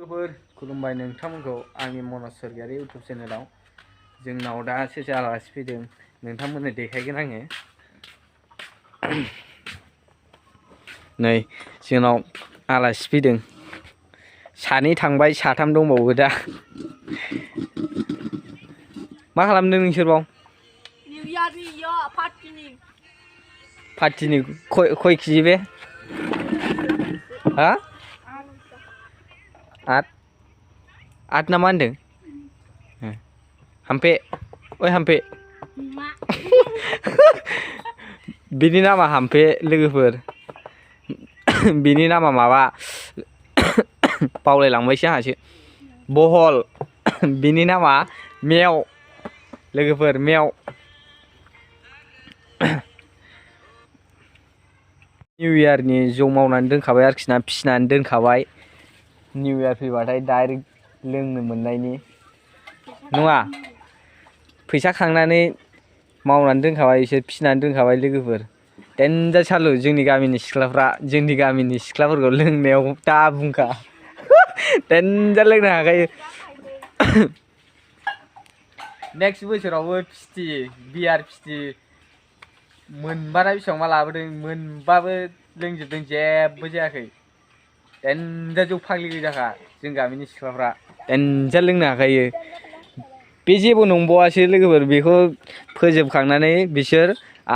खुलुमबाय नोंथांमोनखौ आंनि मनज सरगियारि इउटुब चेनेलाव जोंनाव दा सोरसो आलासि फैदों नोंथांमोननो देखायगोन आङो। नै जोंनाव आलासि फैदों सानै थांबाय साथाम दंबावो दा। मा खालामदों नोंसोरबाव? पार्टिनि खय केजि बे? हा? आठ ना मा होनदों? हामफे ओइ हामफे बिनि नामा हामफे लोगोफोर बिनि नामा माबा बावलायलांबायसो आंहासो बहल बिनि नामा मेव लोगोफोर मेव। निउ इयारनि जौ मावनानै दोनखाबाय आरोखि ना फिसिनानै दोनखाबाय निउ इयार फैबाथाय डाइरेक्ट लोंनो मोननायनि नङा फैसा खांनानै मावनानै दोनखाबाय बिसोर फिसिनानै दोनखाबाय लोगोफोर देनजार सालु जोंनि गामिनि सिख्लाफोरखौ लोंनायाव दा बुंखा देनजार लोंनो हाखायो। नेक्स्ट बोसोरावबो फिथि बियार फिथि मोनबाना बेसेबांबा लाबोदों मोनबाबो लोंजोबदों जेबो जायाखै देनजार जौ फाग्लि गोजाखा जों गामिनि सिख्लाफ्रा देनजार लोंनो हाखायो। बे जेबो नंबावासो लोगोफोर बेखौ फोजोबखांनानै बिसोर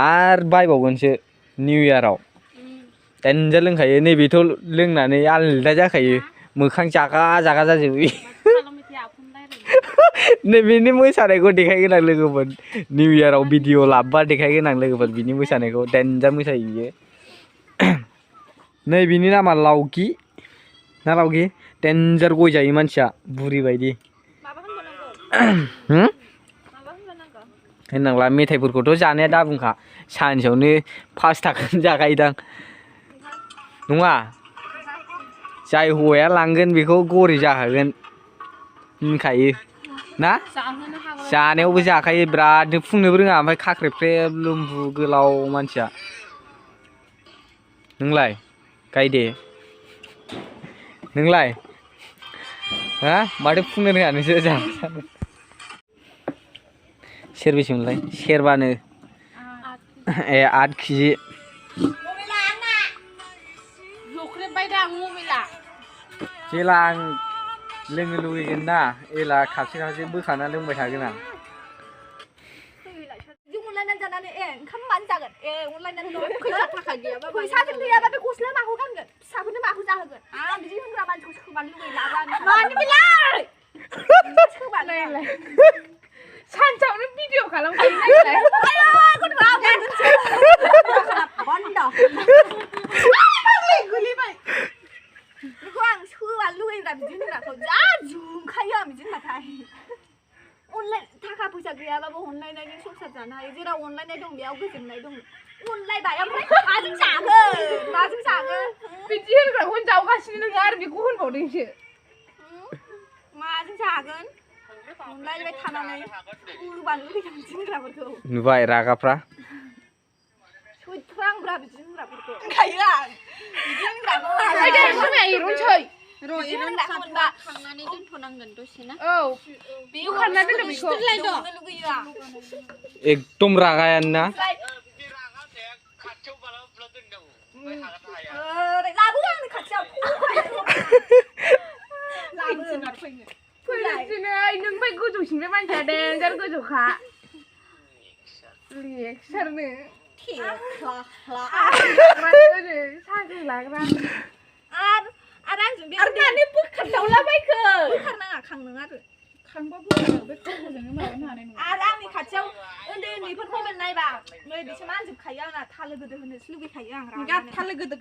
आरो बायबावगोनसो निउ इयाराव देनजार लोंखायो नैबेथ' लोंनानै आलदा जाखायो मोखां जागा जागा जाजोबो। नैबेनि मोसानायखौ देखायगोन आं लोगोफोर निउ इयाराव भिडिअ लाबोबा देखायगोन आं लोगोफोर बिनि मोसानायखौ देनजार मोसायो बियो। नै बिनि नामा लावगि ना लावगि देनजार गय जायो मानसिया बुरि बायदि। होननांला मेथाइफोरखौथ' जानाया दा बुंखा सानसेयावनो 5 थाखानि जाखायोदां नङा जाय हौवाया लांगोन बेखौ गरे जाखागोन होनखायो ना जानायावबो जाखायो बिराद फुंनोबो रोङा ओमफ्राय खाख्रेबख्रेब लोमबु गोलाव मानसिया। नोंलाय गायदे नोंलाय हा माथो फुंनो रोङा नोंसोर जानो सेरबेसेमोनलाय सेरबानो ए 8 केजि जेला आं लोंनो लुगैगोन ना एला खाबसे खाबसे बोखाना लोंबाय थागोन आं। फैसाजों गैयाबा बे गस्ला माखौ गानगोन फिसाफोरनो माखौ जाहोगोन आं बिदि होनग्रा मानसिखौ सोबानो लुगैला मानो बिलाय सानसेयावनो भिडिअ खालामखायो नायलाय बन्द गोलैबाय बेखौ आं सोबानो लुगैग्रा बिदि होनग्राखौ जा जुमखायो आं बिदि होनबाथाय। अनलाइन थाखा फैसा गैयाबाबो अनलाइनजों संसार जानो हायो जेराव अनलाइनाय दं बेयाव गोजोननाय दं अनलायबाय ओमफ्राय माजों जागोन बिदि होनग्राखौनो जावगासिनो नोङो आरो बेखौ होनबावदोंसो माजों जागोन अनलायबाय थानानै गोबानो लुगैदों बिदि होनग्राफोरखौ नुबाय रागाफ्रा सैथ्रांब्रा बिदि होनग्राफोरखौ ओंखायो आं बिदि होनग्राखौ खांनानै दोनथ'नांगोन दसे ना औ बेयाव खारना दोननो बेखौ लुगैयो आं एकदम रागायानो ना लाबो आंनि खाथियाव फैलाय नों बै गोजौसिनबे मानसिया देनजार गोजौखा लेक्सारनो साख्रि लाग्रा आरो आंजों बे माने बोखारदावलाबायखो बोखारनाङा खांनों आरो खांबा बोखारो बे खर'जोंनो माबानो हानाय नङा आरो आंनि खाथियाव उन्दै उन्दैफोर मबाइल नायबा नै बिसोर मानजोबखायो आंना थालो गोदो होनोसो लुगैखायो आं थालो गोदो